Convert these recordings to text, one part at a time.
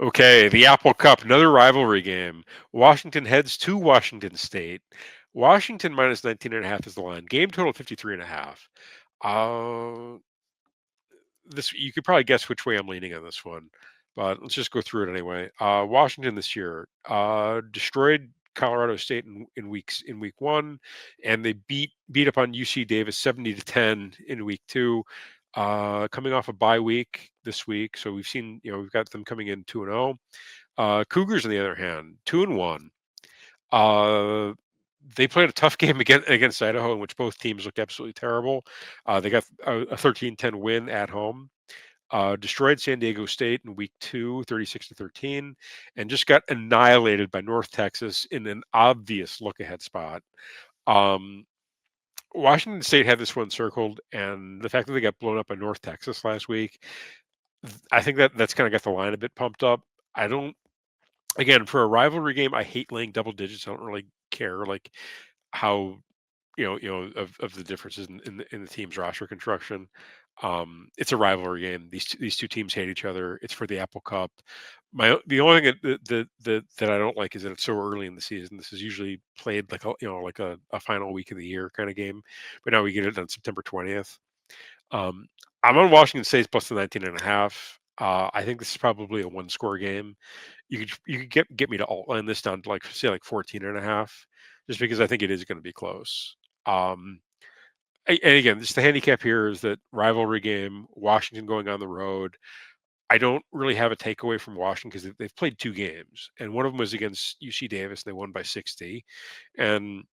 Okay, the Apple Cup, another rivalry game. Washington heads to Washington State. Washington minus 19.5 is the line. Game total 53.5. Uh, this you could probably guess which way I'm leaning on this one, but let's just go through it anyway. Washington this year destroyed Colorado State in week one, and they beat up on UC Davis 70-10 in week two. Coming off a bye week this week, so we've got them coming in 2-0. Cougars, on the other hand, 2-1. Uh, they played a tough game against Idaho, in which both teams looked absolutely terrible. They got a 13-10 win at home. Destroyed San Diego State in week two, 36-13, and just got annihilated by North Texas in an obvious look-ahead spot. Um, Washington State had this one circled, and the fact that they got blown up by North Texas last week, I think that's kind of got the line a bit pumped up. I don't Again, for a rivalry game, I hate laying double digits. I don't really care like how of the differences in the team's roster construction. It's a rivalry game. These two teams hate each other. It's for the Apple Cup. The only thing that I don't like is that it's so early in the season. This is usually played like a final week of the year kind of game, but now we get it on September 20th. Um, I'm on Washington State plus the 19.5. I think this is probably a one score game. You could get me to alt line this down to like say like 14.5, just because I think it is going to be close. Um, and again, just the handicap here is that rivalry game, Washington going on the road. I don't really have a takeaway from Washington because they've played two games, and one of them was against UC Davis. And they won by 60, and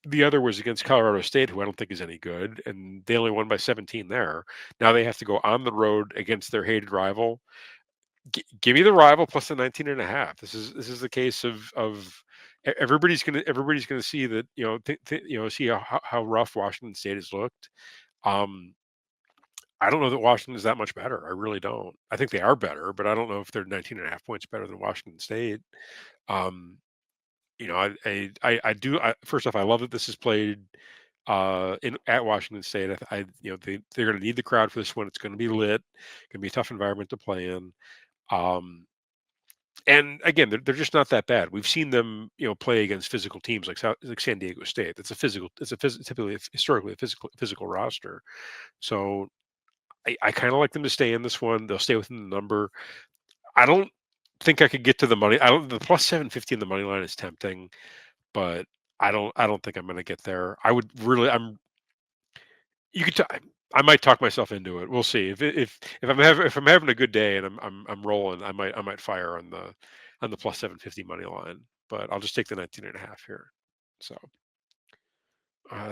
the other was against Colorado State, who I don't think is any good, and they only won by 17 there. Now they have to go on the road against their hated rival. Give me the rival plus the 19.5. This is the case of everybody's gonna see that see how rough Washington State has looked. Um, I don't know that Washington is that much better. I really don't. I think they are better, but I don't know if they're 19.5 points better than Washington State. Um, I do. First off, I love that this is played in at Washington State. They're going to need the crowd for this one. It's going to be lit. Going to be a tough environment to play in. Um, and again, they're just not that bad. We've seen them, play against physical teams like San Diego State. Typically historically a physical roster. So I kind of like them to stay in this one. They'll stay within the number. I don't think I could get to the money. I don't. The plus 750 in the money line is tempting, but I don't think I'm going to get there. I would really. You could. I might talk myself into it. We'll see. If I'm having a good day and I'm rolling, I might fire on the plus 750 money line. But I'll just take the 19.5 here. So